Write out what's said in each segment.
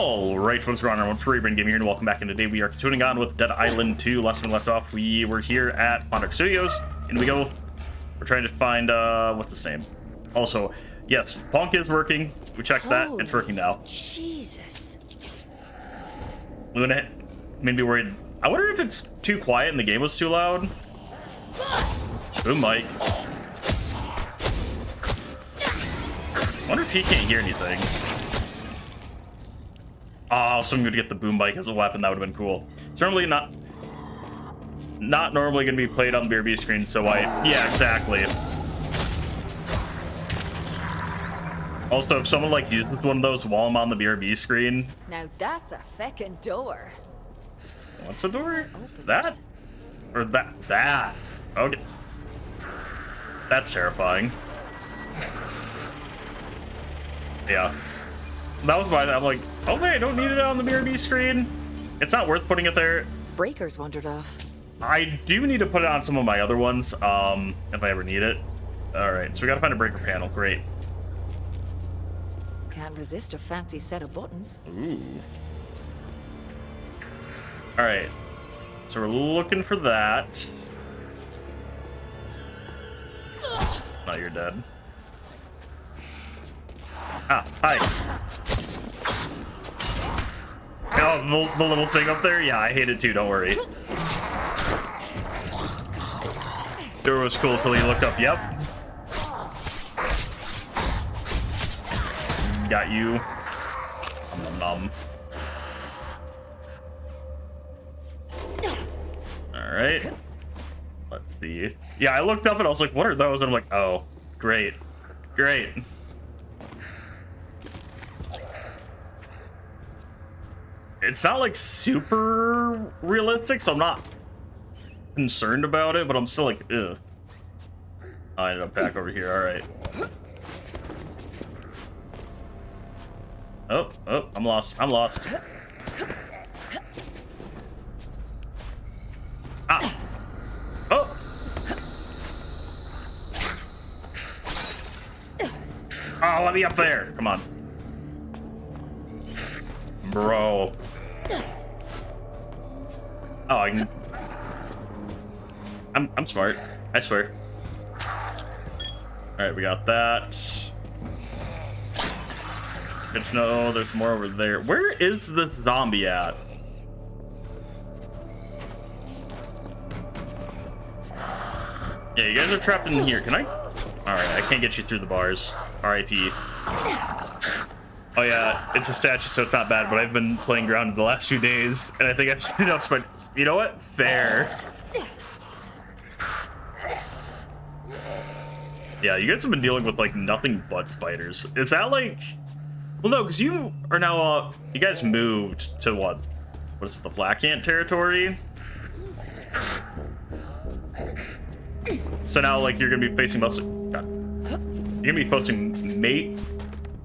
All right, what's going on? What's Raven Gaming here, and welcome back. And today we are continuing on with Dead Island 2. Last time we left off, we were here at Pontic Studios, and we're trying to find what's his name. Also, yes, Ponk is working. We checked that; it's working now. Jesus. Luna made me worried. I wonder if it's too quiet and the game was too loud. Boom, Mike. I wonder if he can't hear anything. Oh, so I'm gonna get the boom bike as a weapon. That would have been cool. It's normally not normally gonna be played on the BRB screen, so yeah, exactly. Also, if someone like uses one of those while I'm on the BRB screen. Now that's a feckin' door. What's a door? That? Or that? Okay. That's terrifying. Yeah. That was why I'm like, okay, I don't need it on the BRB screen. It's not worth putting it there. Breakers wandered off. I do need to put it on some of my other ones, if I ever need it. Alright, so we gotta find a breaker panel. Great. Can't resist a fancy set of buttons. Ooh. Alright. So we're looking for that. Oh, you're dead. Ah, hi. Oh, the little thing up there? Yeah, I hate it too, don't worry. Door was cool till he looked up, yep. Got you. Nom. Alright. Let's see. Yeah, I looked up and I was like, what are those? And I'm like, oh, great. Great. It's not like super realistic, so I'm not concerned about it, but I'm still like, ugh. I ended up back over here, alright. Oh, I'm lost. I'm lost. Ah. Oh. Oh, let me up there. Come on. Bro. Oh, I can... I'm smart. I swear. Alright, we got that. Good to know there's more over there. Where is the zombie at? Yeah, you guys are trapped in here. Can I? Alright, I can't get you through the bars. R.I.P. Oh yeah, it's a statue, so it's not bad, but I've been playing Grounded the last few days, and I think I've seen enough spiders. You know what? Fair. Yeah, you guys have been dealing with, like, nothing but spiders. Is that, like... Well, no, because you are now, you guys moved to what? What is it, the Black Ant territory? So now, like, you're gonna be facing mostly... God. You're gonna be facing mate...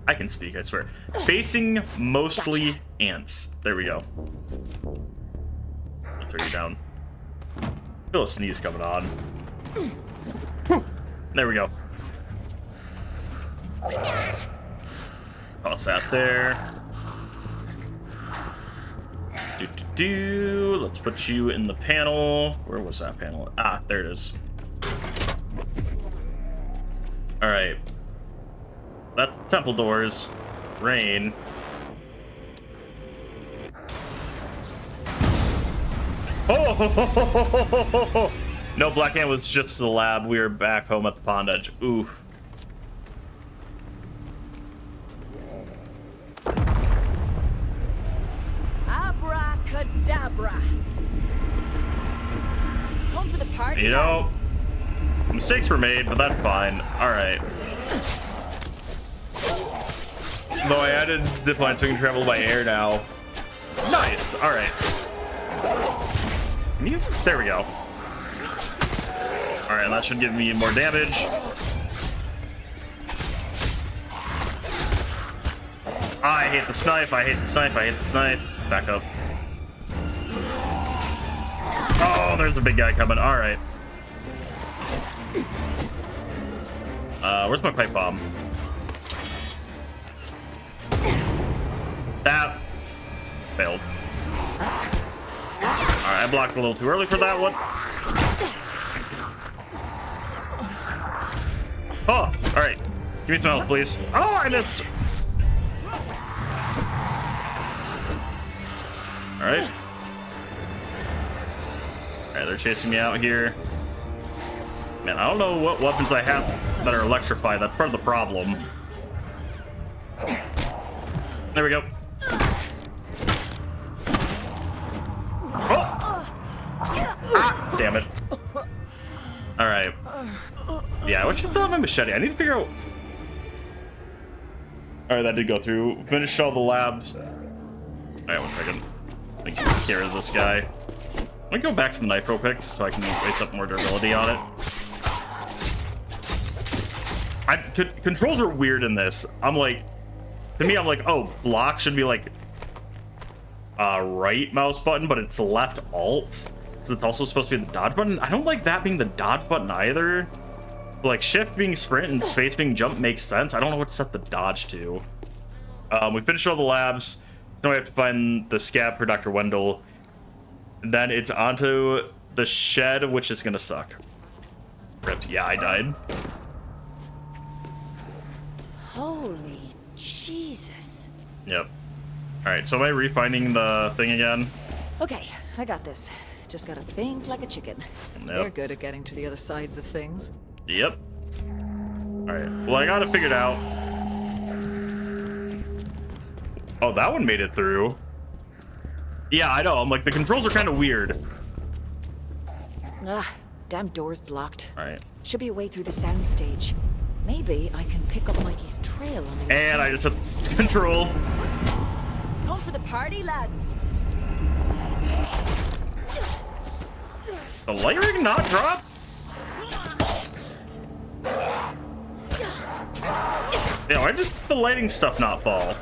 I can speak, I swear. Facing mostly ants. There we go. I'll throw you down. Feel a sneeze coming on. There we go. Toss that there. Let's put you in the panel. Where was that panel? Ah, there it is. All right. That's the temple doors. Rain. Oh! No, Black Ant was just the lab. We were back home at the pond edge. Ooh. Abracadabra. Come for the party. You know, mistakes were made, but that's fine. All right. Though I added zipline so we can travel by air now. Nice. All right. There we go. All right, that should give me more damage. I hate the snipe. I hate the snipe. I hate the snipe. Back up. Oh, there's a big guy coming. All right. Where's my pipe bomb? That Failed. Alright, I blocked a little too early for that one. Oh, alright. Give me some health, please. Oh, I missed. Alright. Alright, they're chasing me out here. Man, I don't know what weapons I have that are electrified. That's part of the problem. There we go. Oh! Ah, damn it. Alright. Yeah, what you still have my machete? I need to figure out... Alright, that did go through. Finished all the labs. Alright, 1 second. I think I can care of this guy. I'm gonna go back to the knife real quick so I can waste up more durability on it. Controls are weird in this. I'm like... To me, I'm like, oh, block should be like... right mouse button, but it's left alt. So it's also supposed to be the dodge button. I don't like that being the dodge button either. Like, shift being sprint and space being jump makes sense. I don't know what to set the dodge to. We finished all the labs. Now we have to find the scab for Dr. Wendell. And then it's onto the shed, which is gonna suck. Rip. Yeah, I died. Holy Jesus. Yep. Alright, so am I refinding the thing again? Okay, I got this. Just gotta think like a chicken. Yep. They're good at getting to the other sides of things. Yep. Alright, well, I got it figured out. Oh, that one made it through. Yeah, I know. I'm like, the controls are kind of weird. Ah, damn door's blocked. Alright. Should be a way through the soundstage. Maybe I can pick up Mikey's trail on the other And side. I just took control. Come for the party, lads. The light ring not drop? Yeah, why did the lighting stuff not fall?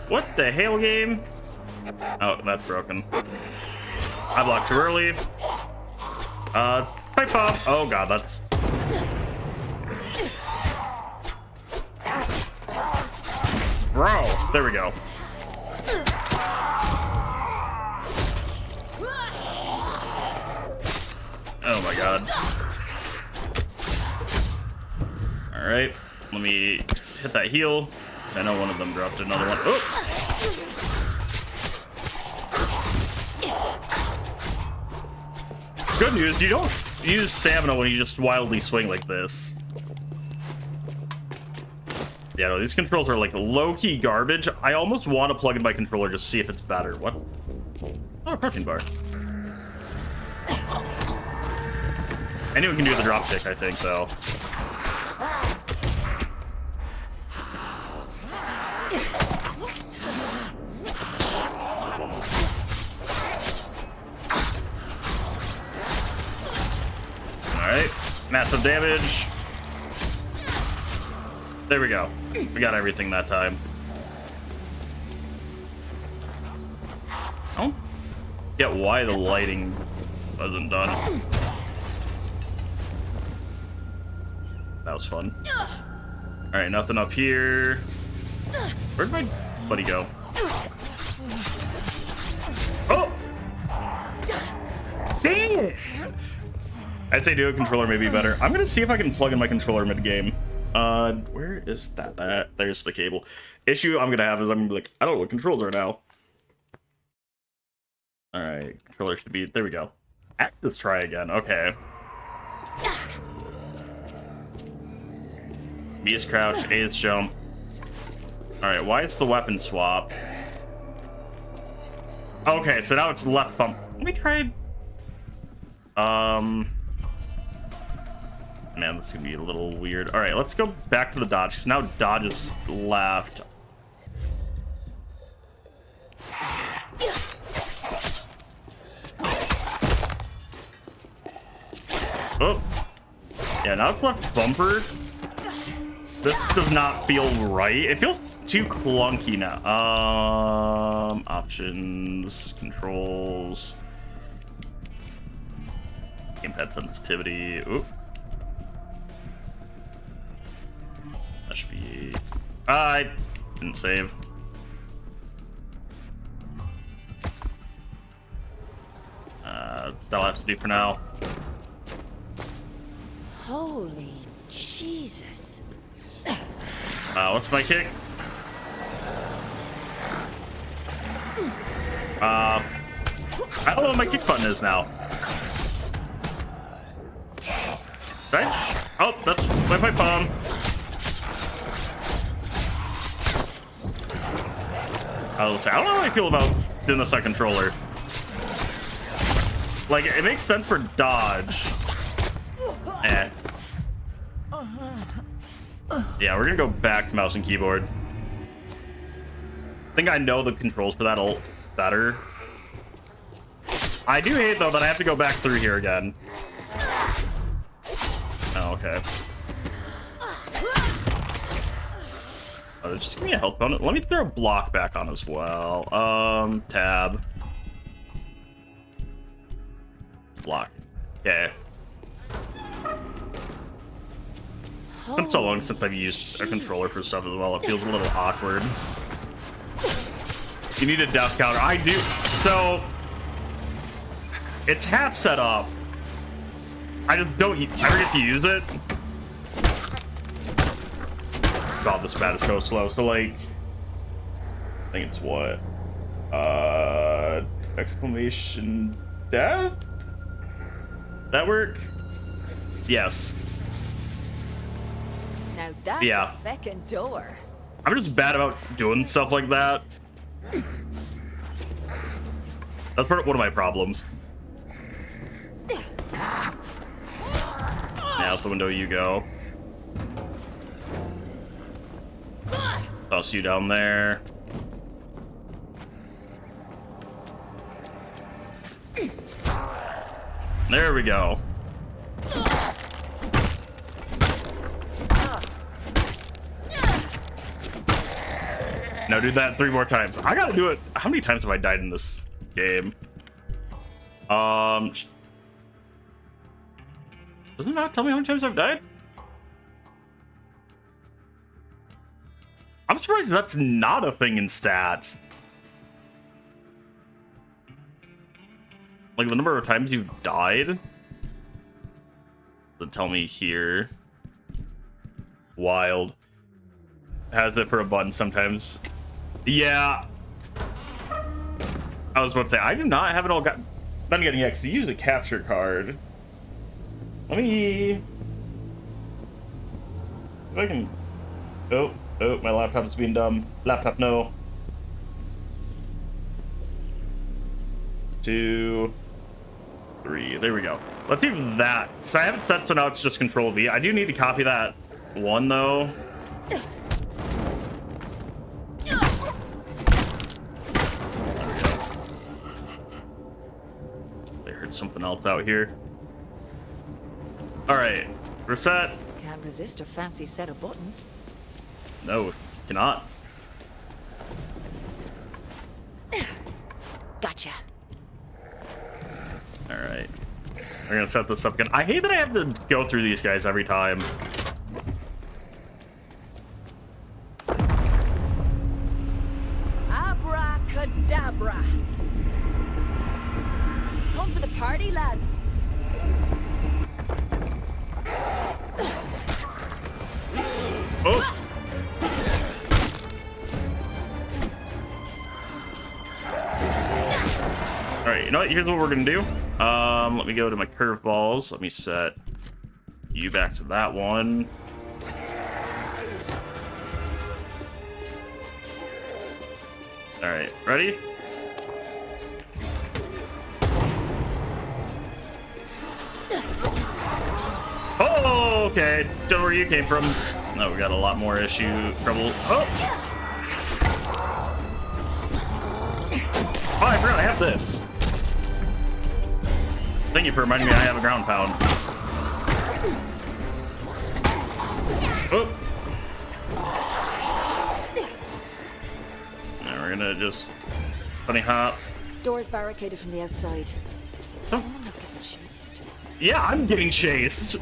What the hell, game? Oh, that's broken. I blocked too early. Pipe pop. Oh god, that's... Bro, there we go. Oh my god. Alright, let me hit that heal. 'Cause I know one of them dropped another one. Oh! Good news, you don't use stamina when you just wildly swing like this. Yeah, no, these controls are like low-key garbage. I almost want to plug in my controller just to see if it's better. What? Oh, a protein bar. Anyone can do the drop kick, I think, though. Alright, massive damage. There we go. We got everything that time. I don't get why the lighting wasn't done. That was fun. Alright, nothing up here. Where'd my buddy go? Oh! Dang it! I'd say dual controller may be better. I'm gonna see if I can plug in my controller mid-game. Where is that? There's the cable. Issue I'm gonna have is I'm gonna be like, I don't know what controls are now. Alright, controller should be, there we go. Axis try again, okay. B is crouch, A is jump. Alright, why is the weapon swap? Okay, so now it's left bump. Let me try... Man, this is gonna be a little weird. Alright, let's go back to the dodge, because now dodge is left. Oh. Yeah, now it's left bumper. This does not feel right. It feels too clunky now. Options, controls, gamepad sensitivity. Oop. That should be. I didn't save. That'll have to do for now. Holy Jesus. What's my kick? I don't know what my kick button is now. Right? Oh, that's my pipe bomb. I don't know how I feel about doing this on controller. Like, it makes sense for dodge. Eh. Yeah, we're gonna go back to mouse and keyboard. I think I know the controls for that a little better. I do hate, though, that I have to go back through here again. Oh, okay. Oh, just give me a health bonus. Let me throw a block back on as well. Tab. Block. Okay. It's been so long since I've used a controller for stuff as well. It feels a little awkward. You need a death counter. I do. So, it's half set up. I just don't ever get to use it. God, this bat is so slow. So, like, I think it's what? Exclamation death? That work? Yes. Now that's Yeah. a feckin' door. I'm just bad about doing stuff like that. That's one of my problems. Yeah, out the window you go. Toss you down there. There we go. Now do that 3 more times. I gotta do it. How many times have I died in this game? Doesn't it not tell me how many times I've died? I'm surprised that's not a thing in stats. Like the number of times you've died. Doesn't tell me here. Wild. Has it for a button sometimes. Yeah. I was about to say, I do not have it all got done getting X to use the capture card. Let me... If I can... Oh, my laptop is being dumb. Laptop, no. 2, 3. There we go. Let's do that. So I have it set so now it's just Control V. I do need to copy that one, though. Something else out here. All right, reset. Can't resist a fancy set of buttons. No, cannot. Gotcha. All right, we're gonna set this up again. I hate that I have to go through these guys every time. Abracadabra. Come for the party, lads. Oh. All right, you know what? Here's what we're gonna do. Let me go to my curveballs. Let me set you back to that one. All right, ready? Oh, okay. Don't know where you came from. No, we got a lot more trouble. Oh! Oh, I forgot I have this. Thank you for reminding me I have a ground pound. Oh! Now we're gonna just bunny hop. Door's barricaded from the outside. Oh. Someone was getting chased. Yeah, I'm getting chased.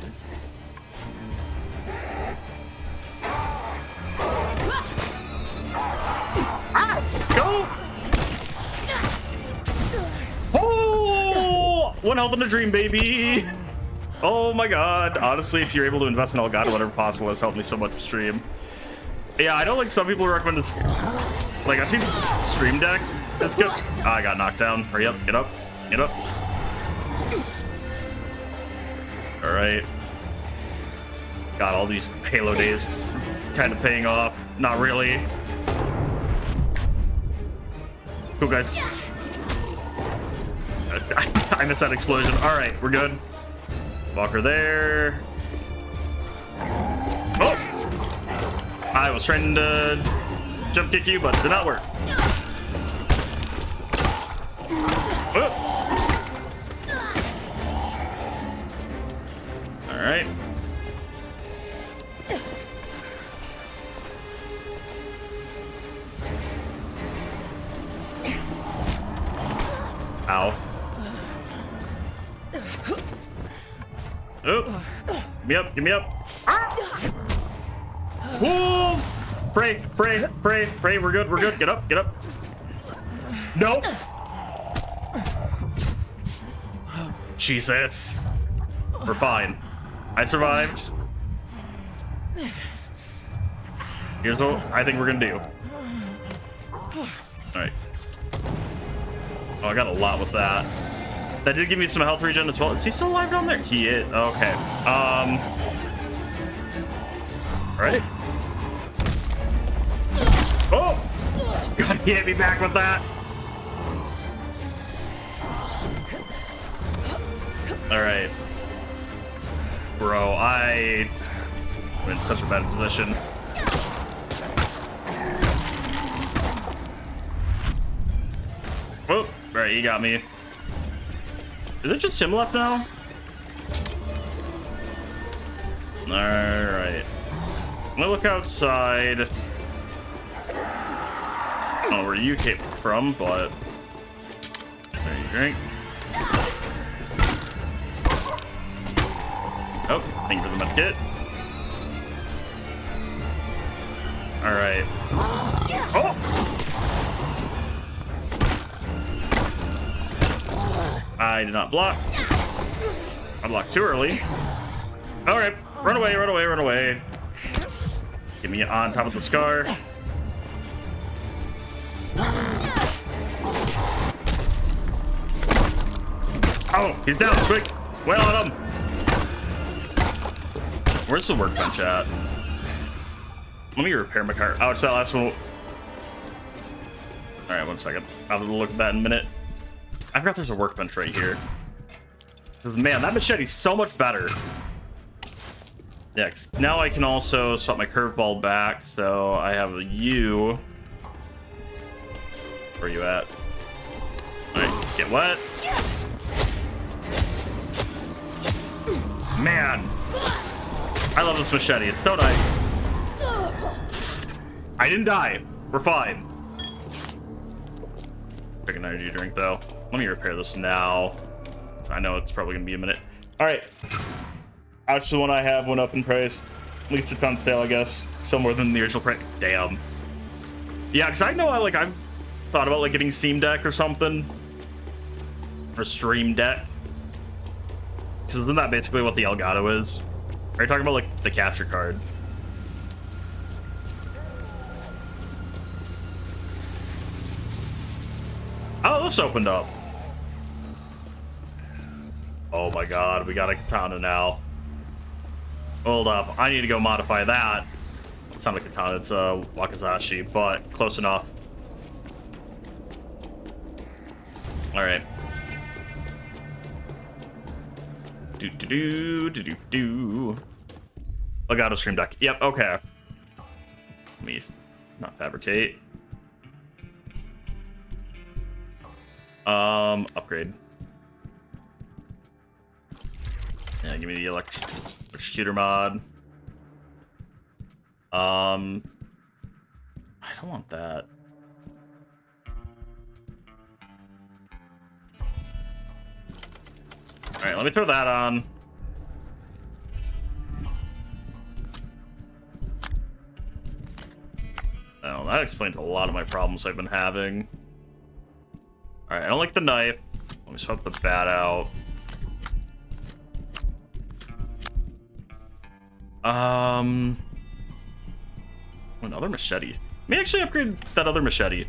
Ah! Go! Oh! one health in a dream, baby. Oh my god. Honestly, if you're able to invest in Elgato whenever possible, has helped me so much with stream. Yeah, I know like some people recommend this. Like I've seen Stream Deck. That's good. Ah, I got knocked down. Hurry up, get up, get up. All right. God, all these Halo days kind of paying off. Not really. Cool, guys. I missed that explosion. All right, we're good. Walker there. Oh! I was trying to jump kick you, but it did not work. Oh. All right. Ow. Oh. Give me up, give me up. Ah! Whoa! Pray, pray, pray, pray. We're good, we're good. Get up, get up. Nope. Jesus. We're fine. I survived. Here's what I think we're gonna do. Alright. Oh, I got a lot with that. That did give me some health regen as well. Is he still alive down there? He is. Okay. Alright. Oh! God, he hit me back with that. Alright. Bro, I'm in such a bad position. Oh, alright, you got me. Is it just him left now? Alright. I'm gonna look outside. I don't know where you came from, but there you drink. Oh, thank you for the medkit. Alright. Oh! I did not block. I blocked too early. Alright, run away, run away, run away. Get me on top of the scar. Oh, he's down, quick. Wail on him. Where's the workbench at? Let me repair my car. Oh, it's that last one. Alright, 1 second. I'll have to look at that in a minute. I forgot there's a workbench right here. Man, that machete's so much better. Next, now I can also swap my curveball back, so I have a U. Where are you at? Alright, get wet. Man, I love this machete. It's so nice. I didn't die. We're fine. Pick an energy drink, though. Let me repair this now. I know it's probably gonna be a minute. All right. Ouch, the one I have went up in price. At least it's on sale, I guess. So more than the original price. Damn. Yeah, because I know I've thought about like getting Steam Deck or something. Or Stream Deck. Because isn't that basically what the Elgato is? Are you talking about like the capture card? Oh, this opened up. Oh my god, we got a katana now. Hold up, I need to go modify that. It's not a katana, it's a wakizashi, but close enough. Alright. Do. Elgato Stream Deck. Yep, okay. Let me not fabricate. Upgrade. Yeah, give me the electrocutor mod. I don't want that. All right, let me throw that on. Oh, that explains a lot of my problems I've been having. All right, I don't like the knife. Let me swap the bat out. Another machete. May actually upgrade that other machete.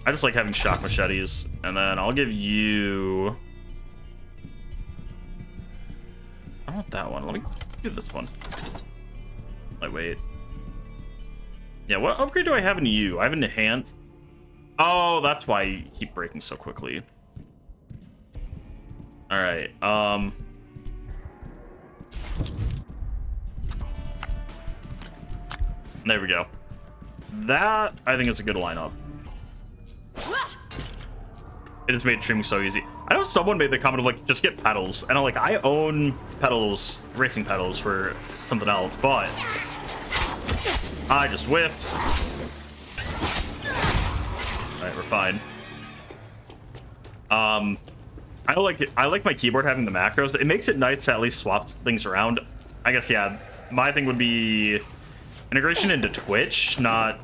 I just like having shock machetes. And then I'll give you... I want that one. Let me do this one. Lightweight. Yeah, what upgrade do I have in you? I have an enhanced. Oh, that's why you keep breaking so quickly. Alright, there we go. That, I think, is a good lineup. It has made streaming so easy. I know someone made the comment of, like, just get pedals. And I'm like, I own pedals, racing pedals for something else, but I just whipped. Alright, we're fine. I like my keyboard having the macros. It makes it nice to at least swap things around. I guess, yeah, my thing would be integration into Twitch, not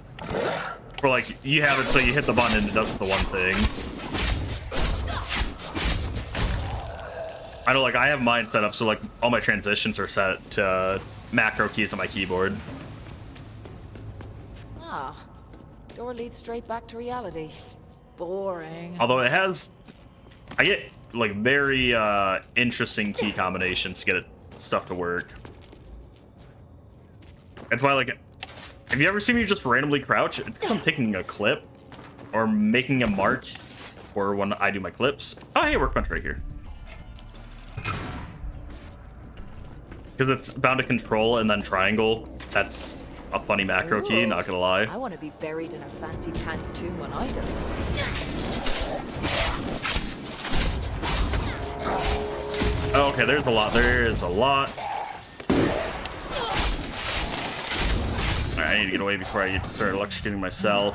for, like, you have it so you hit the button and it does the one thing. I know, like, I have mine set up so, like, all my transitions are set to macro keys on my keyboard. Ah, door leads straight back to reality. Boring. Although it has, I get, like, very interesting key combinations to get stuff to work. That's why, like, have you ever seen me just randomly crouch? It's because I'm taking a clip or making a mark for when I do my clips. Oh, hey, workbench right here. Because it's bound to control and then triangle. That's a funny macro key, not gonna lie. I want to be buried in a fancy pants tomb when I die. Oh, okay, there's a lot. There's a lot. Alright, I need to get away before I start electrocuting myself.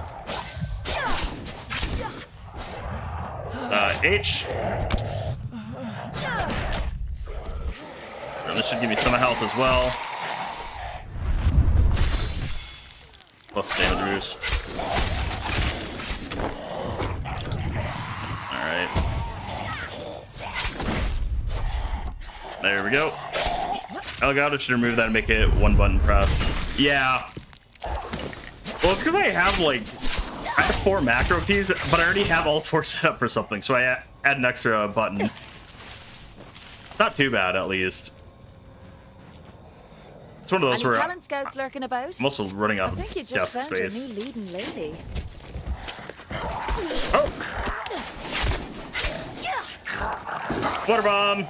H. And this should give me some health as well. Plus damage boost. Alright. There we go. Elgato should remove that and make it one button press. Yeah. Well, it's because I have, like, I have 4 macro keys, but I already have all 4 set up for something, so I add an extra button. Not too bad, at least. It's one of those Any where talent scouts lurking about? I'm also running out I of think you just desk found space. your new leading lady. Oh! Water bomb!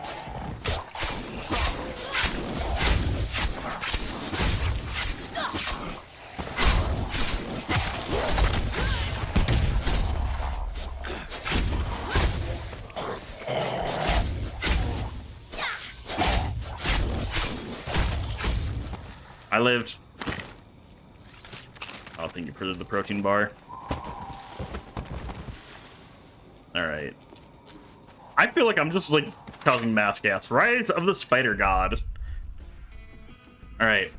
I lived. I don't think you printed the protein bar. Alright. I feel like I'm just, like, causing mass gas. Rise of the Spider God. Alright.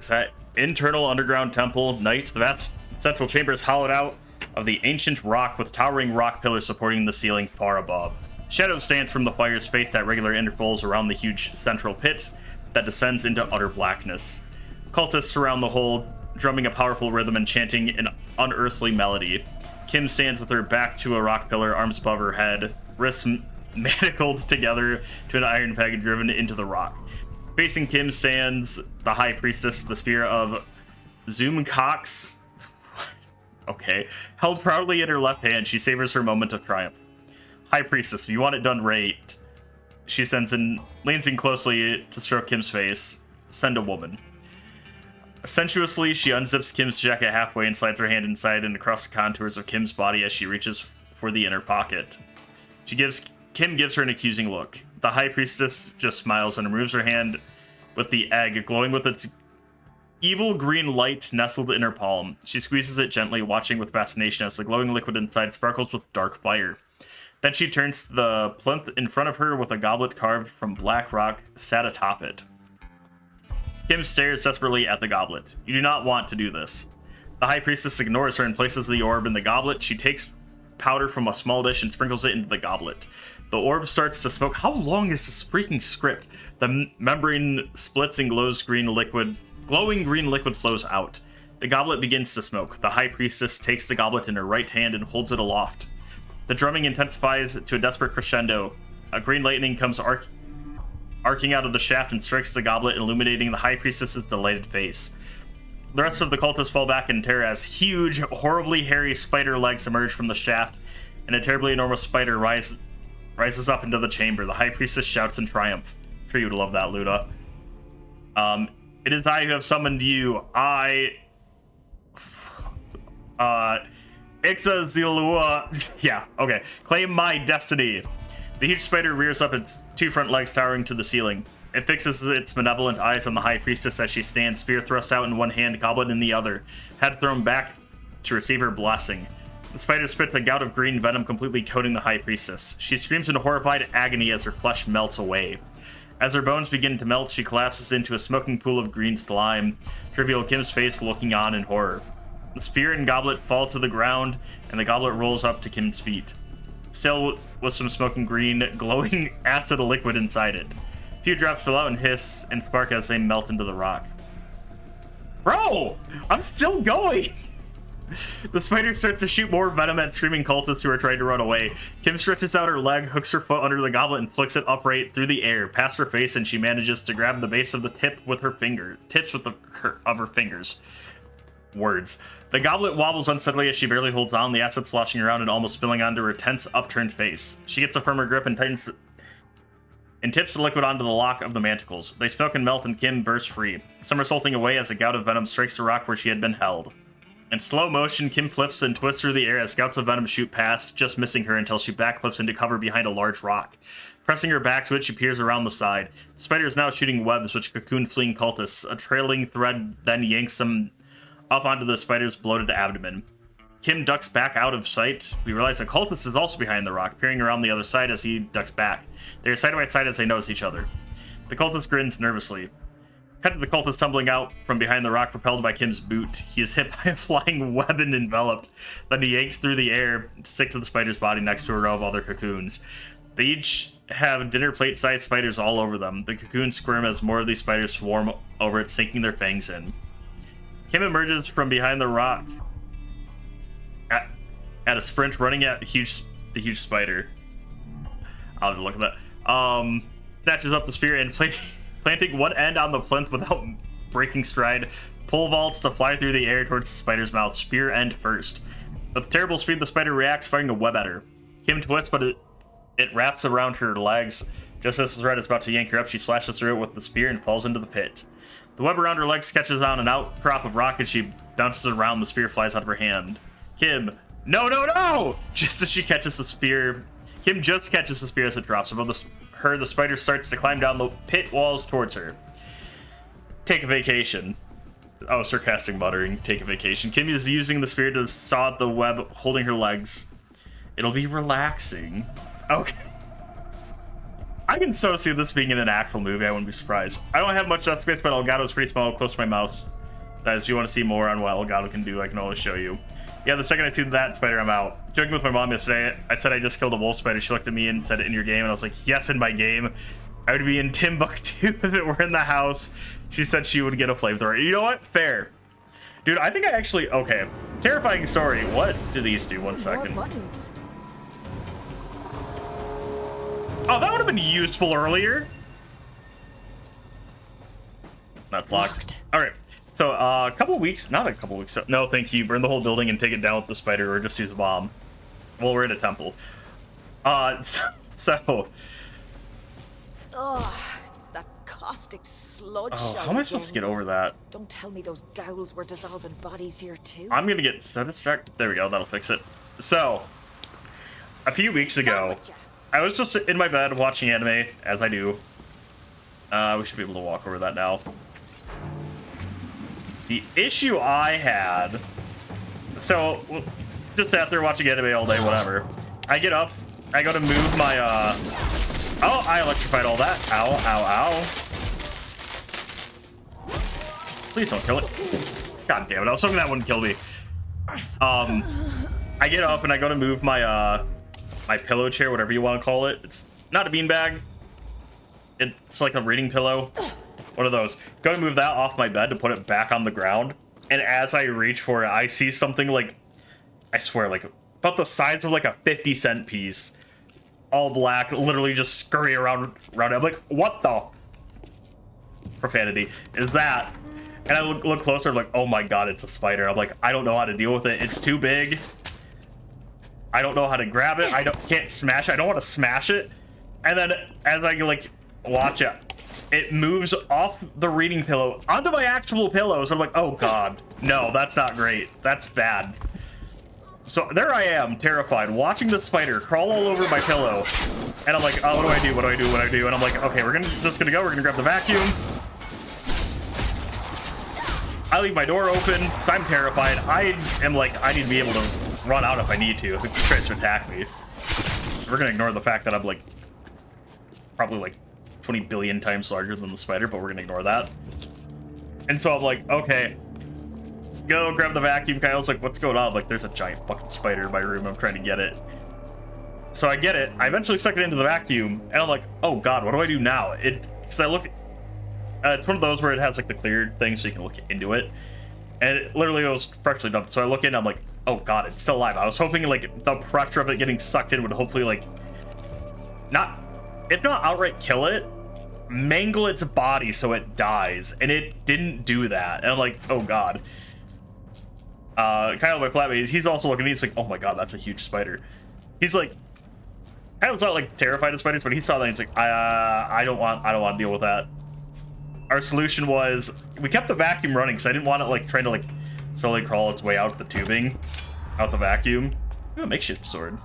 Is that internal underground temple night? The vast central chamber is hollowed out of the ancient rock with towering rock pillars supporting the ceiling far above. Shadows dance from the fire spaced at regular intervals around the huge central pit that descends into utter blackness. Cultists surround the hole, drumming a powerful rhythm and chanting an unearthly melody. Kim stands with her back to a rock pillar, arms above her head, wrists manacled together to an iron peg driven into the rock. Facing Kim stands the High Priestess, the spear of Zoomcox. Okay. Held proudly in her left hand, she savors her moment of triumph. High Priestess, if you want it done right, she leans in closely to stroke Kim's face. Send a woman. Sensuously, she unzips Kim's jacket halfway and slides her hand inside and across the contours of Kim's body as she reaches for the inner pocket. Kim gives her an accusing look. The High Priestess just smiles and removes her hand with the egg, glowing with its evil green light nestled in her palm. She squeezes it gently, watching with fascination as the glowing liquid inside sparkles with dark fire. Then she turns to the plinth in front of her with a goblet carved from black rock sat atop it. Kim stares desperately at the goblet. You do not want to do this. The High Priestess ignores her and places the orb in the goblet. She takes powder from a small dish and sprinkles it into the goblet. The orb starts to smoke. How long is this freaking script? The membrane splits and glowing green liquid flows out. The goblet begins to smoke. The High Priestess takes the goblet in her right hand and holds it aloft. The drumming intensifies to a desperate crescendo. A green lightning comes arcing out of the shaft and strikes the goblet, illuminating the High Priestess's delighted face. The rest of the cultists fall back in terror as huge, horribly hairy spider legs emerge from the shaft, and a terribly enormous spider rises up into the chamber. The High Priestess shouts in triumph. I'm sure you would love that, Luda. It is I who have summoned you. Ixazilua. Yeah, okay. Claim my destiny. The huge spider rears up its two front legs, towering to the ceiling. It fixes its malevolent eyes on the High Priestess as she stands, spear thrust out in one hand, goblet in the other, head thrown back to receive her blessing. The spider spits a gout of green venom, completely coating the High Priestess. She screams in horrified agony as her flesh melts away. As her bones begin to melt, she collapses into a smoking pool of green slime, to reveal Kim's face looking on in horror. The spear and goblet fall to the ground, and the goblet rolls up to Kim's feet, still with some smoking green, glowing acid liquid inside it. A few drops spill out and hiss and spark as they melt into the rock. Bro! I'm still going! The spider starts to shoot more venom at screaming cultists who are trying to run away. Kim stretches out her leg, hooks her foot under the goblet, and flicks it upright through the air, past her face, and she manages to grab the base of the tip with her tips with her fingers. Words. The goblet wobbles unsteadily as she barely holds on, the acid sloshing around and almost spilling onto her tense, upturned face. She gets a firmer grip and tightens and tips the liquid onto the lock of the manticles. They smoke and melt, and Kim bursts free, somersaulting away as a gout of venom strikes the rock where she had been held. In slow motion, Kim flips and twists through the air as gouts of venom shoot past, just missing her until she backflips into cover behind a large rock. Pressing her back to it, she peers around the side. The spider is now shooting webs which cocoon fleeing cultists. A trailing thread then yanks them up onto the spider's bloated abdomen. Kim ducks back out of sight. We realize a cultist is also behind the rock, peering around the other side as he ducks back. They are side by side as they notice each other. The cultist grins nervously. Cut to the cultist tumbling out from behind the rock, propelled by Kim's boot. He is hit by a flying web and enveloped. Then he yanks through the air to stick to the spider's body next to a row of other cocoons. They each have dinner plate-sized spiders all over them. The cocoons squirm as more of these spiders swarm over it, sinking their fangs in. Kim emerges from behind the rock at a sprint, running at the huge spider. I'll have to look at that. Snatches up the spear and planting one end on the plinth without breaking stride, pole vaults to fly through the air towards the spider's mouth, spear end first. With terrible speed, the spider reacts, firing a web at her. Kim twists, but it wraps around her legs. Just as the thread is about to yank her up, she slashes through it with the spear and falls into the pit. The web around her legs catches on an outcrop of rock as she bounces around. The spear flies out of her hand. Kim, no! Just as she catches the spear, Kim just catches the spear as it drops. Above the spider starts to climb down the pit walls towards her. Take a vacation. Oh, sarcastic muttering. Take a vacation. Kim is using the spear to saw at the web holding her legs. It'll be relaxing. Okay. I can so see this being in an actual movie. I wouldn't be surprised. I don't have much death space, but Elgato's pretty small, close to my mouse. Guys, if you want to see more on what Elgato can do, I can always show you. Yeah, the second I see that spider, I'm out. Joking with my mom yesterday, I said I just killed a wolf spider. She looked at me and said, in your game? And I was like, yes, in my game. I would be in Timbuktu if it were in the house. She said she would get a flamethrower. You know what? Fair. Dude, I think I actually... Okay. Terrifying story. What do these do? One second. Oh, that would have been useful earlier. Not locked. All right. So, not a couple weeks. No, thank you. Burn the whole building and take it down with the spider, or just use a bomb. Well, we're in a temple. So. Ugh, it's that caustic sludge. Oh, how am I supposed to get over that? Don't tell me those ghouls were dissolving bodies here too. I'm gonna get so distracted. There we go. That'll fix it. So, a few weeks ago, I was just in my bed watching anime, as I do. We should be able to walk over that now. The issue I had... So, just after watching anime all day, whatever. I get up, I go to move my, Oh, I electrified all that. Ow, ow, ow. Please don't kill it. God damn it, I was hoping that wouldn't kill me. I get up and I go to move my my pillow chair, whatever you want to call it. It's not a beanbag. It's like a reading pillow. One of those. Go to move that off my bed to put it back on the ground. And as I reach for it, I see something like, I swear, like about the size of like a 50-cent piece, all black, literally just scurry around it. I'm like, what the profanity is that? And I look closer, I'm like, oh my god, it's a spider. I'm like, I don't know how to deal with it. It's too big. I don't know how to grab it. Can't smash it. I don't want to smash it. And then as I like watch it, it moves off the reading pillow onto my actual pillows. I'm like, oh god, no, that's not great. That's bad. So there I am, terrified, watching the spider crawl all over my pillow. And I'm like, oh, what do I do? What do I do? What do I do? And I'm like, okay, we're just gonna go. We're gonna grab the vacuum. I leave my door open because I'm terrified. I am like, I need to be able to run out if I need to, if he tries to attack me. We're gonna ignore the fact that I'm like probably like 20 billion times larger than the spider, but we're gonna ignore that. And so I'm like, okay, go grab the vacuum. Kyle's like, what's going on? I'm like, there's a giant fucking spider in my room. I'm trying to get it. So I get it. I eventually suck it into the vacuum, and I'm like, oh god, what do I do now? Because I look, it's one of those where it has like the cleared thing so you can look into it, and it literally was freshly dumped. So I look in, I'm like, oh god, it's still alive. I was hoping like the pressure of it getting sucked in would hopefully like not, if not outright kill it, mangle its body so it dies, and it didn't do that. And I'm like, oh god. Kyle, my flatmate, he's also looking. He's like, oh my god, that's a huge spider. He's like, Kyle's not like terrified of spiders, but he saw that. He's like, I don't want to deal with that. Our solution was we kept the vacuum running because I didn't want it like trying to like slowly crawl its way out the tubing, out the vacuum. Ooh, a makeshift sword.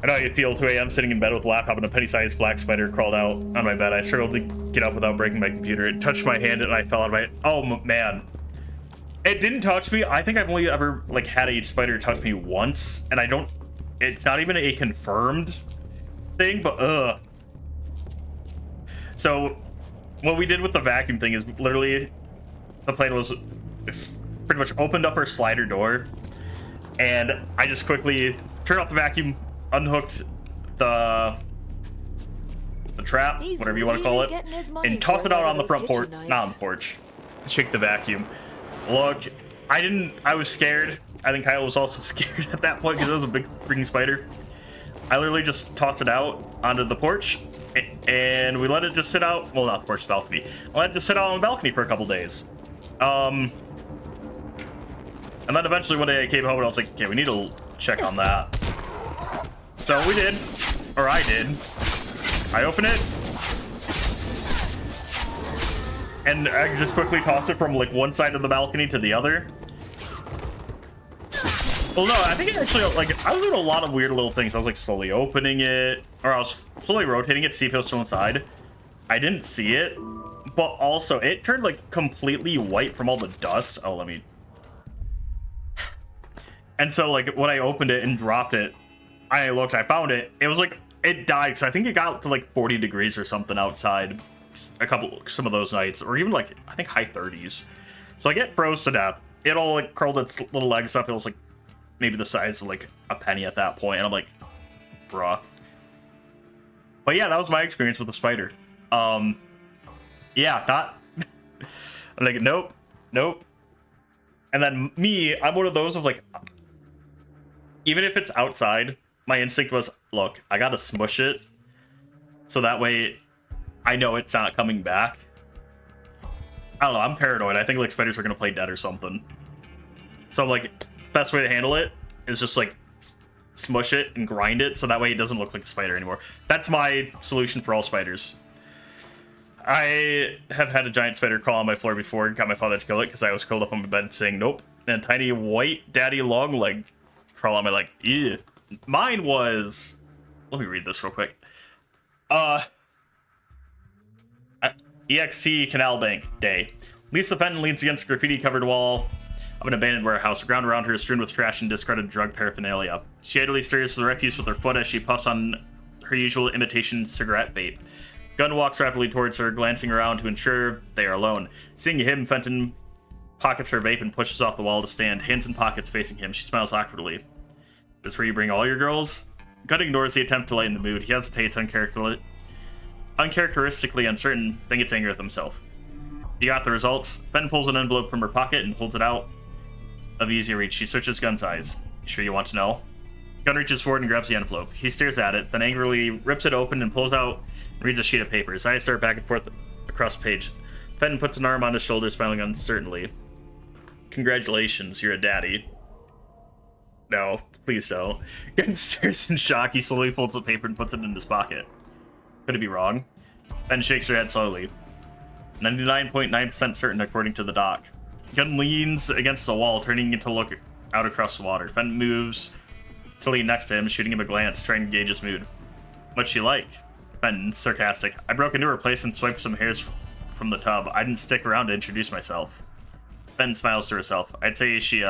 I know how you feel. 2 a.m. sitting in bed with a laptop and a penny-sized black spider crawled out on my bed. I struggled to get up without breaking my computer. It touched my hand and I fell out of my. Oh man. It didn't touch me. I think I've only ever like had a spider touch me once, and I don't. It's not even a confirmed thing, but So what we did with the vacuum thing is literally the plan was pretty much opened up our slider door, and I just quickly turned off the vacuum, unhooked the trap, whatever you want to call it, and tossed it out on the front porch, not on the porch. Shake the vacuum. Look, I was scared. I think Kyle was also scared at that point because it was a big freaking spider. I literally just tossed it out onto the porch, and we let it just sit out. Well, not the porch, the balcony. I let it just sit out on the balcony for a couple days. And then eventually one day I came home and I was like, okay, we need to check on that. So we did, or I did. I opened it, and I just quickly tossed it from like one side of the balcony to the other. Well, no, I think it actually, like, I was doing a lot of weird little things. I was like slowly opening it, or I was slowly rotating it to see if it was still inside. I didn't see it, but also it turned like completely white from all the dust. Oh, let me. And so like when I opened it and dropped it, I looked, I found it. It was like, it died. So I think it got to like 40 degrees or something outside some of those nights, or even like, I think high 30s. So I get froze to death. It all like curled its little legs up. It was like maybe the size of like a penny at that point. And I'm like, bruh. But yeah, that was my experience with the spider. Yeah, not. I'm like, nope. And then me, I'm one of those of like, even if it's outside, my instinct was, look, I gotta smush it, so that way I know it's not coming back. I don't know, I'm paranoid. I think like spiders are gonna play dead or something. So like, best way to handle it is just like smush it and grind it, so that way it doesn't look like a spider anymore. That's my solution for all spiders. I have had a giant spider crawl on my floor before and got my father to kill it because I was curled up on my bed saying nope. And a tiny white daddy long leg crawl on my leg. Ew. Mine was, let me read this real quick. EXT Canal Bank Day. Lisa Fenton leans against a graffiti-covered wall of an abandoned warehouse. The ground around her is strewn with trash and discarded drug paraphernalia. She idly stares to the refuse with her foot as she puffs on her usual imitation cigarette vape. Gunn walks rapidly towards her, glancing around to ensure they are alone. Seeing him, Fenton pockets her vape and pushes off the wall to stand, hands in pockets facing him. She smiles awkwardly. This where you bring all your girls? Gunn ignores the attempt to lighten the mood. He hesitates, uncharacteristically uncertain, then gets angry with himself. You got the results. Fenn pulls an envelope from her pocket and holds it out of easy reach. She searches Gunn's eyes. You sure you want to know? Gunn reaches forward and grabs the envelope. He stares at it, then angrily rips it open and pulls out and reads a sheet of paper. His eyes start back and forth across the page. Fenn puts an arm on his shoulder, smiling uncertainly. Congratulations, you're a daddy. No, please don't. Gunn stares in shock. He slowly folds the paper and puts it in his pocket. Could it be wrong? Fenn shakes her head slowly. 99.9% certain, according to the doc. Gunn leans against the wall, turning to look out across the water. Fenn moves to lean next to him, shooting him a glance, trying to gauge his mood. What's she like? Fenn, sarcastic. I broke into her place and swiped some hairs from the tub. I didn't stick around to introduce myself. Fenn smiles to herself. I'd say she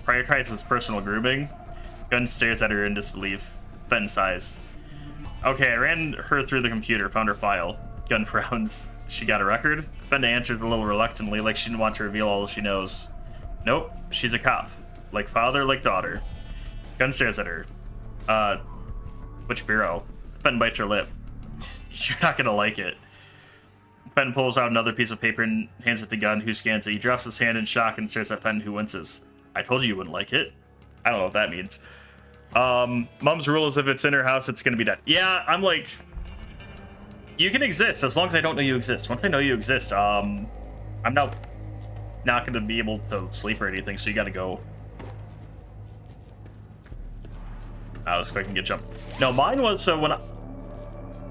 prioritizes personal grooming. Gunn stares at her in disbelief. Fenn sighs. Okay, I ran her through the computer, found her file. Gunn frowns. She got a record? Fenn answers a little reluctantly, like she didn't want to reveal all she knows. Nope, she's a cop. Like father, like daughter. Gunn stares at her. Which bureau? Fenn bites her lip. You're not gonna like it. Fenn pulls out another piece of paper and hands it to Gunn, who scans it. He drops his hand in shock and stares at Fenn, who winces. I told you wouldn't like it. I don't know what that means. Mom's rule is if it's in her house, it's gonna be dead. Yeah, I'm like... You can exist, as long as I don't know you exist. Once I know you exist, I'm not gonna be able to sleep or anything, so you gotta go. I was expecting to get jumped. No, mine was, so when I...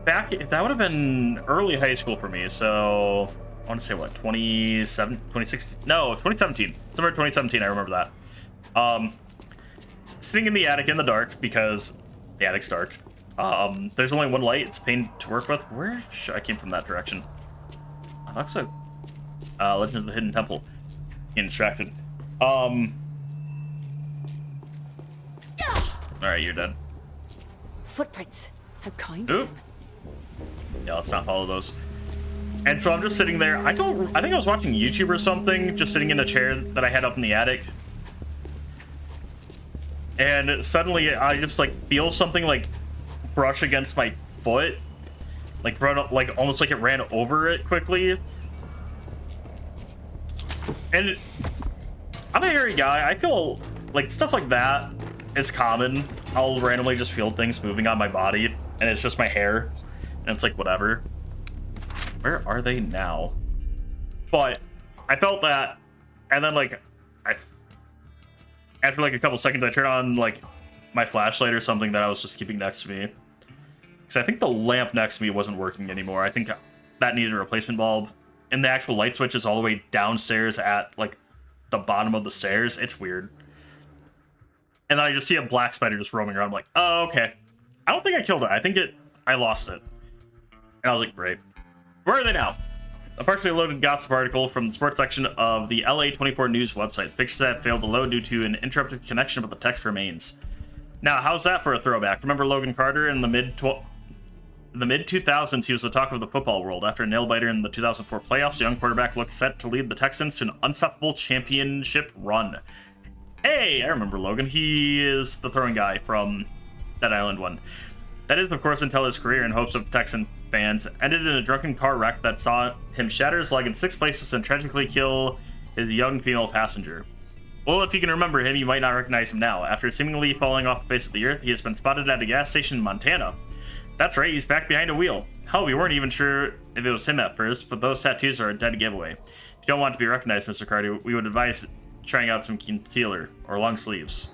that would have been early high school for me, so... I want to say, what, 2016? No, 2017. Somewhere 2017, I remember that. Sitting in the attic in the dark, because the attic's dark. There's only one light. It's a pain to work with. I came from that direction. It looks like Legend of the Hidden Temple. Getting distracted. Alright, you're dead. Footprints. How kind Oop. of him. Yeah, let's not follow those. And so I'm just sitting there. I think I was watching YouTube or something, just sitting in a chair that I had up in the attic. And suddenly I just like feel something like brush against my foot, like almost like it ran over it quickly. And I'm a hairy guy. I feel like stuff like that is common. I'll randomly just feel things moving on my body, and it's just my hair, and it's like whatever. Where are they now? But I felt that, and then like after like a couple seconds, I turned on like my flashlight or something that I was just keeping next to me. Because I think the lamp next to me wasn't working anymore. I think that needed a replacement bulb. And the actual light switch is all the way downstairs at like the bottom of the stairs. It's weird. And I just see a black spider just roaming around. I'm like, oh, okay. I don't think I killed it. I think I lost it. And I was like, great. Where are they now? A partially loaded gossip article from the sports section of the LA24 News website. The pictures have failed to load due to an interrupted connection, but the text remains. Now, how's that for a throwback? Remember Logan Carter in the mid-2000s? He was the talk of the football world. After a nail-biter in the 2004 playoffs, the young quarterback looked set to lead the Texans to an unstoppable championship run. Hey, I remember Logan. He is the throwing guy from that Island one. That is, of course, until his career in hopes of Texan fans ended in a drunken car wreck that saw him shatter his leg in 6 places and tragically kill his young female passenger. Well, if you can remember him, you might not recognize him now. After seemingly falling off the face of the earth, he has been spotted at a gas station in Montana. That's right, he's back behind a wheel. Hell, we weren't even sure if it was him at first, but those tattoos are a dead giveaway. If you don't want to be recognized, Mr. Carter, we would advise trying out some concealer or long sleeves.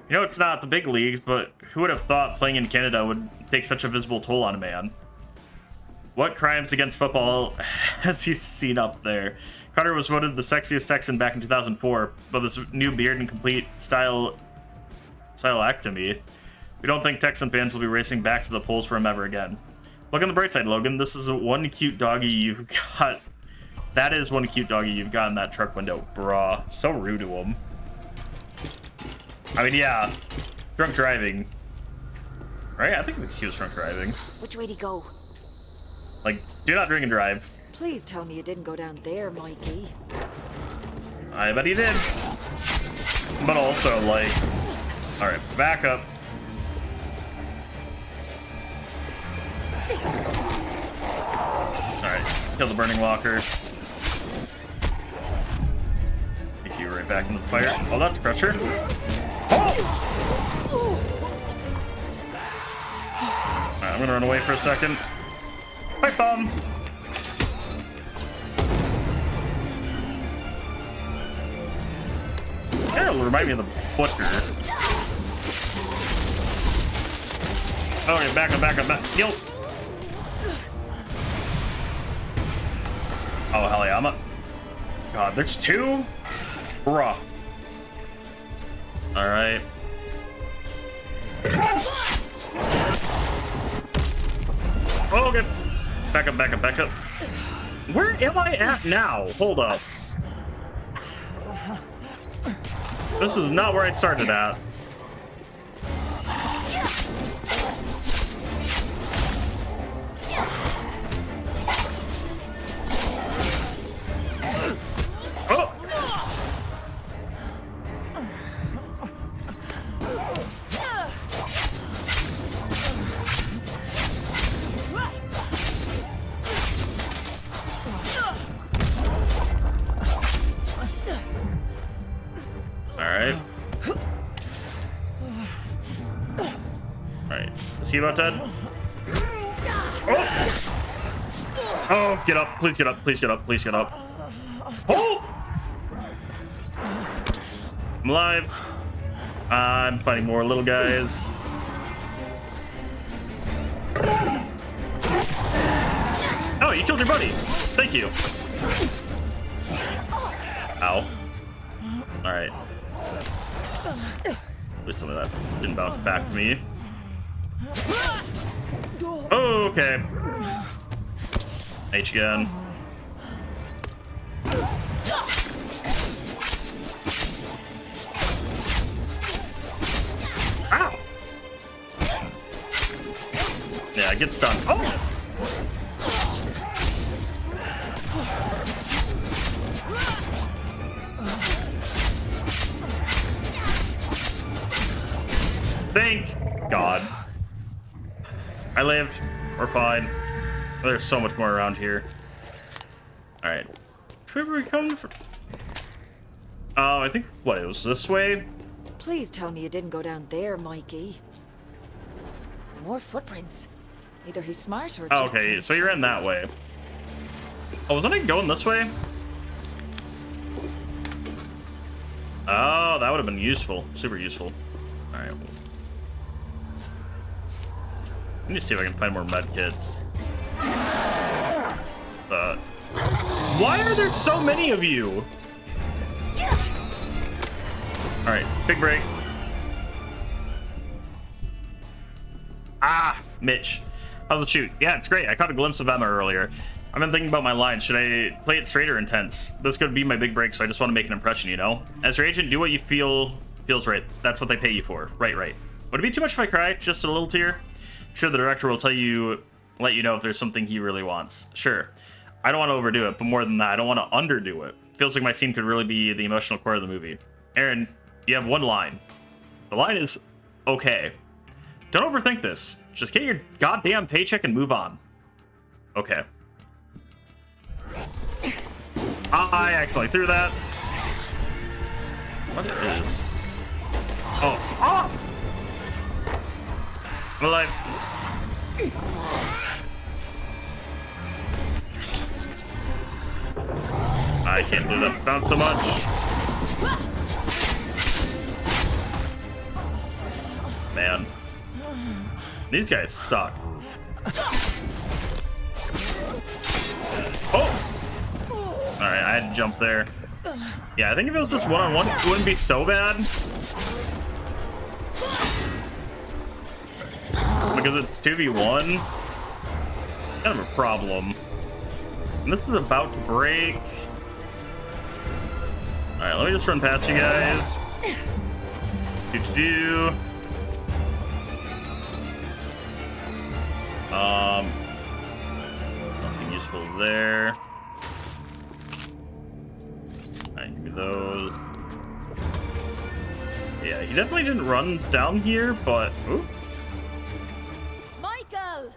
You know, it's not the big leagues, but who would have thought playing in Canada would take such a visible toll on a man? What crimes against football has he seen up there? Carter was voted the sexiest Texan back in 2004, but this new beard and complete stylectomy. We don't think Texan fans will be racing back to the polls for him ever again. Look on the bright side, Logan. This is one cute doggy you've got. That is one cute doggy you've got in that truck window. Bruh. So rude to him. I mean, yeah. Drunk driving. Right? I think he was drunk driving. Which way'd he go? Like, do not drink and drive. Please tell me you didn't go down there, Mikey. I bet he did. But also, like, all right, back up. All right, kill the burning walker. Take you right back into the fire. Oh, that's Crusher. Oh! All right, I'm gonna run away for a second. Pipe bomb. It'll remind me of the Butcher. Okay, back up, back up, back. Yo. Oh, hell yeah, God, there's two? Bruh. Alright. Oh, okay. Back up, back up, back up. Where am I at now? Hold up. This is not where I started at. Oh! Alright. Alright. Is he about dead? Oh! Oh, get up. Please get up. Please get up. Please get up. Oh! I'm alive. I'm fighting more little guys. Oh, you killed your buddy. Thank you. Ow. Alright. Please tell me that didn't bounce back to me. Oh, okay. H gun. Ow! Yeah, get stunned. Oh! Thank God. I lived. We're fine. There's so much more around here. Alright. Where were we coming from? Oh, I think, what, it was this way? Please tell me you didn't go down there, Mikey. More footprints. Either he's smart or Oh, just... okay, so you ran that way. Oh, wasn't I going this way? Oh, that would have been useful. Super useful. Alright. Let me see if I can find more med kits. Why are there so many of you? Alright, big break. Ah, Mitch. How's it shoot? Yeah, it's great. I caught a glimpse of Emma earlier. I've been thinking about my lines. Should I play it straight or intense? This could be my big break, so I just want to make an impression, you know? As your agent, do what you feels right. That's what they pay you for. Right. Would it be too much if I cry? Just a little tear? I'm sure the director will let you know if there's something he really wants. Sure. I don't want to overdo it, but more than that, I don't want to underdo it. Feels like my scene could really be the emotional core of the movie. Aaron, you have one line. The line is, okay. Don't overthink this. Just get your goddamn paycheck and move on. Okay. I accidentally threw that. What is? Oh. Ah! I'm alive. I can't do that bounce so much. Man. These guys suck. Oh! Alright, I had to jump there. Yeah, I think if it was just one-on-one, it wouldn't be so bad. Because it's 2v1. Kind of a problem. And this is about to break. Alright, let me just run past you guys. Do-do-do. Nothing useful there. Alright, give me those. Yeah, he definitely didn't run down here, but... Ooh. Michael!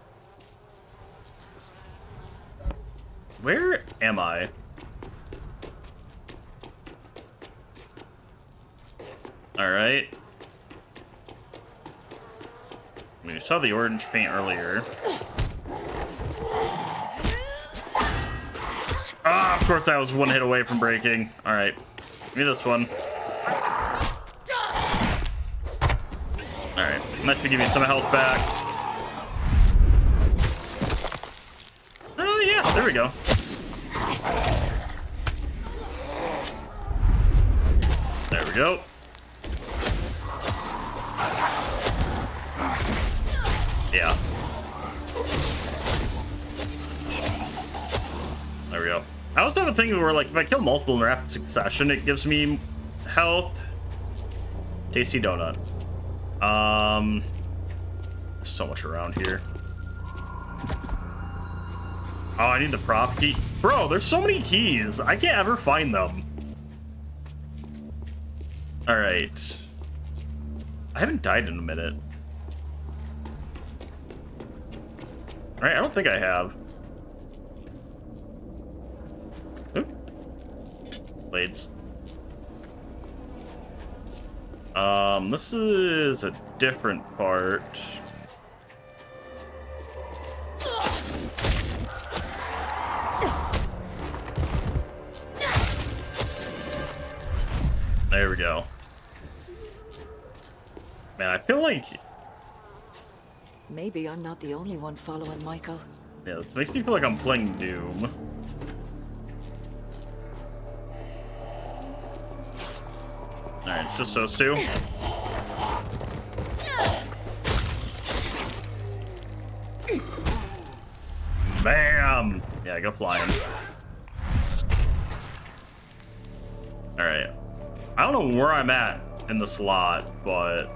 Where am I? Alright. I mean, you saw the orange paint earlier. Ah, of course I was one hit away from breaking. Alright. Give me this one. Alright. That should give me some health back. Oh, yeah. There we go. There we go. Yeah. There we go. I also have a thing where, like, if I kill multiple in rapid succession, it gives me health. Tasty donut. There's so much around here. Oh, I need the prop key. Bro, there's so many keys. I can't ever find them. All right. I haven't died in a minute. All right, I don't think I have. Oop. Blades. This is a different part. There we go. Man, I feel like... Maybe I'm not the only one following Michael. Yeah, this makes me feel like I'm playing Doom. Alright, it's just those two. Bam! Yeah, I go flying. Alright. I don't know where I'm at in the slot, but...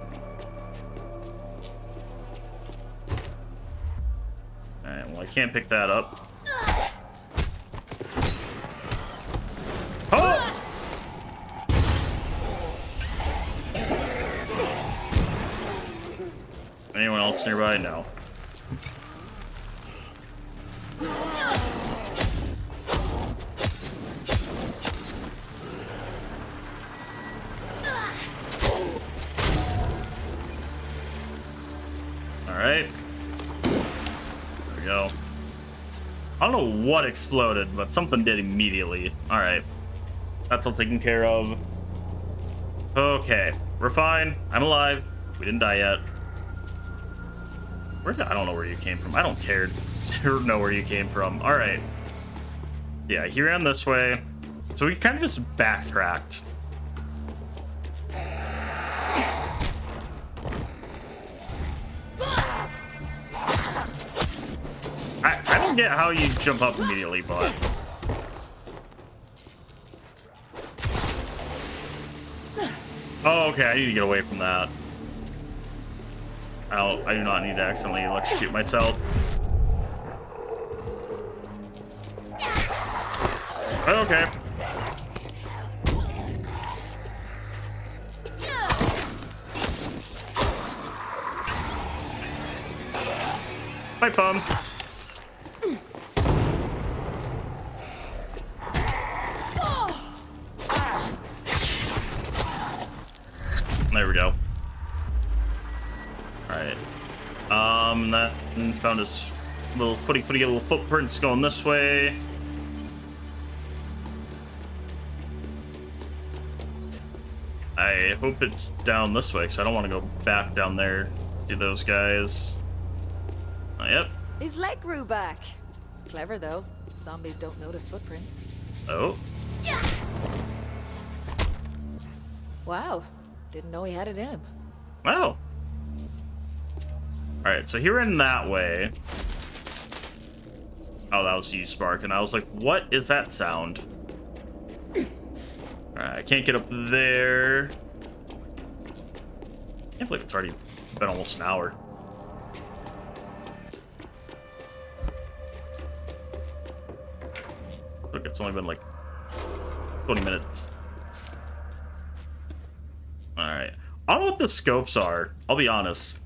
Alright, well, I can't pick that up. Oh! Anyone else nearby? No. Alright. There we go. I don't know what exploded, but something did immediately. Alright. That's all taken care of. Okay. We're fine. I'm alive. We didn't die yet. I don't know where you came from. I don't care to know where you came from. Alright. Yeah, he ran this way. So we kind of just backtracked. I don't get how you jump up immediately, but... Oh, okay, I need to get away from that. I do not need to accidentally electrocute myself. Okay. Bye, Pum. There we go. Alright. That found his little footy little footprints going this way. I hope it's down this way, because I don't want to go back down there to those guys. Oh, yep. His leg grew back. Clever, though. Zombies don't notice footprints. Oh. Wow. Didn't know he had it in him. Wow. Alright, so he ran that way. Oh, that was you, Spark. And I was like, what is that sound? Alright, I can't get up there. I can't believe it's already been almost an hour. Look, it's only been like 20 minutes. I don't know what the scopes are. I'll be honest.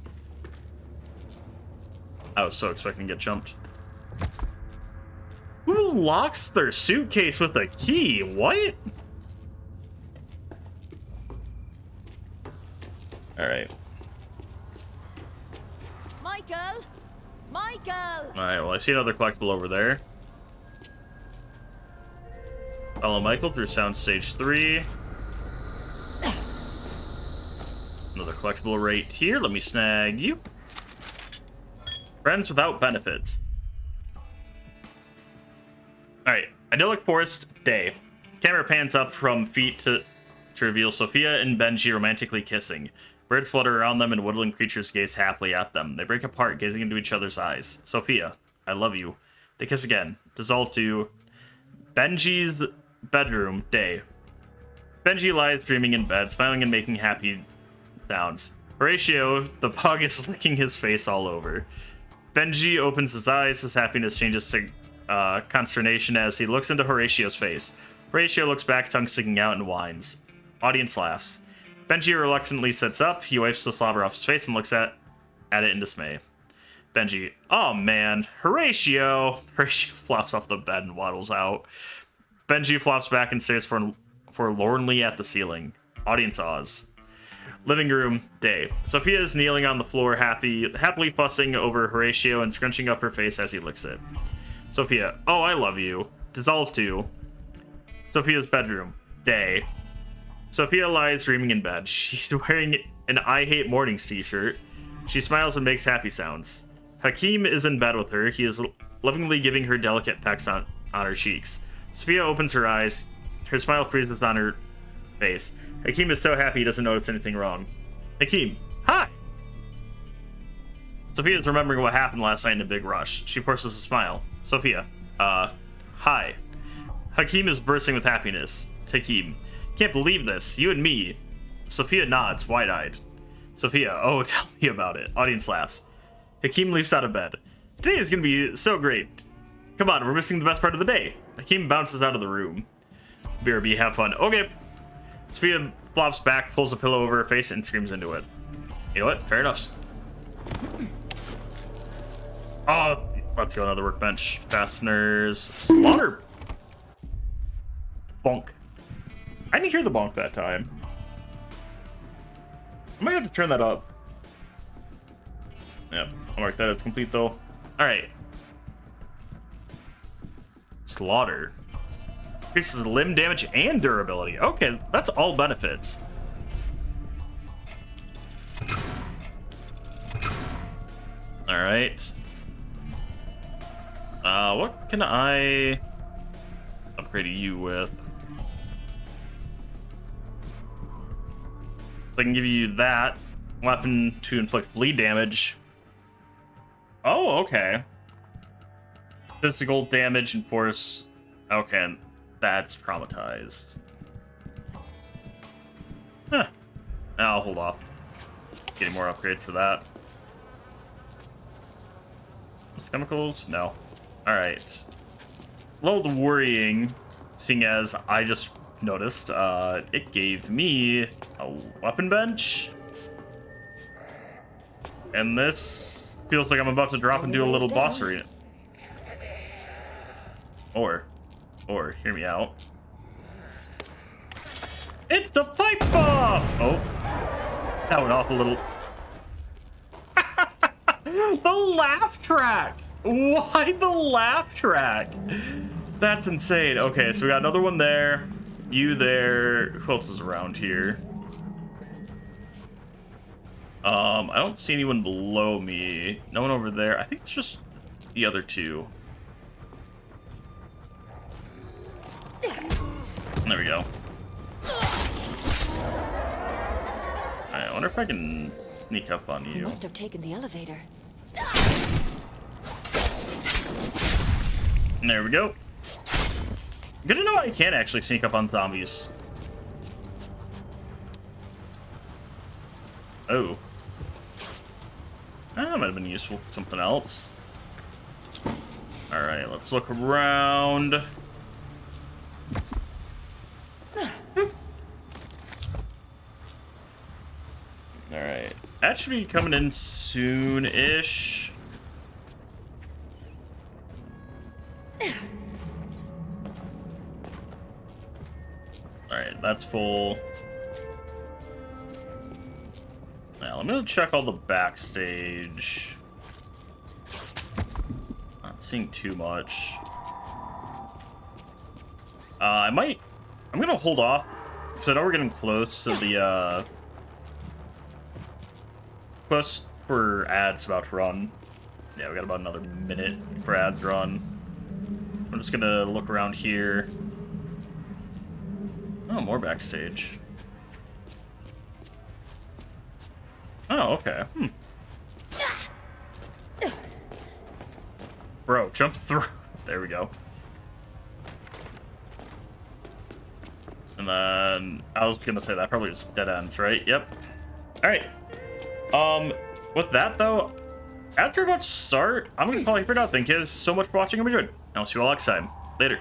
I was so expecting to get jumped. Who locks their suitcase with a key? What? Alright. Michael! Michael! Alright, well, I see another collectible over there. Follow Michael through soundstage 3. Another collectible right here. Let me snag you. Friends without benefits. Alright, idyllic forest day. Camera pans up from feet to reveal Sophia and Benji romantically kissing. Birds flutter around them and woodland creatures gaze happily at them. They break apart, gazing into each other's eyes. Sophia, I love you. They kiss again. Dissolve to Benji's bedroom day. Benji lies dreaming in bed, smiling and making happy sounds. Horatio, the pug, is licking his face all over. Benji opens his eyes. His happiness changes to consternation as he looks into Horatio's face. Horatio looks back, tongue sticking out, and whines. Audience laughs. Benji reluctantly sits up. He wipes the slobber off his face and looks at it in dismay. Benji, oh man, Horatio. Horatio flops off the bed and waddles out. Benji flops back and stares forlornly at the ceiling. Audience awes. Living room day. Sophia is kneeling on the floor, happily fussing over Horatio and scrunching up her face as he licks it. Sophia, oh, I love you. Dissolve to Sophia's bedroom day. Sophia lies dreaming in bed. She's wearing an I Hate Mornings t-shirt. She smiles and makes happy sounds. Hakeem is in bed with her. He is lovingly giving her delicate pecks on her cheeks. Sophia opens her eyes. Her smile freezes on her face. Hakeem is so happy he doesn't notice anything wrong. Hakeem, hi! Sophia is remembering what happened last night in a big rush. She forces a smile. Sophia, hi. Hakeem is bursting with happiness. Hakeem, can't believe this. You and me. Sophia nods, wide-eyed. Sophia, oh, tell me about it. Audience laughs. Hakeem leaps out of bed. Today is gonna be so great. Come on, we're missing the best part of the day. Hakeem bounces out of the room. BRB, have fun. Okay. Sophia flops back, pulls a pillow over her face, and screams into it. You know what? Fair enough. Oh, let's go. Another workbench. Fasteners. Slaughter. Bonk. I didn't hear the bonk that time. I might have to turn that up. Yep. I'll mark that as complete, though. Alright. Slaughter. Increases limb damage and durability. Okay, that's all benefits. Alright. What can I upgrade you with? So I can give you that weapon to inflict bleed damage. Oh, okay. Physical damage and force. Okay, that's traumatized. Huh. I'll hold off. Getting more upgrades for that. Chemicals? No. Alright. A little worrying, seeing as I just noticed it gave me a weapon bench. And this feels like I'm about to drop and do a little boss arena. Or, hear me out. It's a pipe bomb! Oh. That went off a little. The laugh track! Why the laugh track? That's insane. Okay, so we got another one there. You there. Who else is around here? I don't see anyone below me. No one over there. I think it's just the other two. There we go. Alright, I wonder if I can sneak up on you. He must have taken the elevator. And there we go. Good to know I can actually sneak up on zombies. Oh. That might have been useful for something else. Alright, let's look around. That should be coming in soon-ish. Alright, that's full. Now, I'm gonna check all the backstage. Not seeing too much. I'm gonna hold off, because I know we're getting close to the, close for ads about to run. Yeah, we got about another minute for ads run. I'm just gonna look around here. Oh, more backstage. Oh, okay. Bro, jump through. There we go. And then I was gonna say that probably just dead ends, right? Yep. All right. With that though, ads are about to start. I'm gonna call it for now. Thank you guys so much for watching. I'm enjoyed. I'll see you all next time. Later.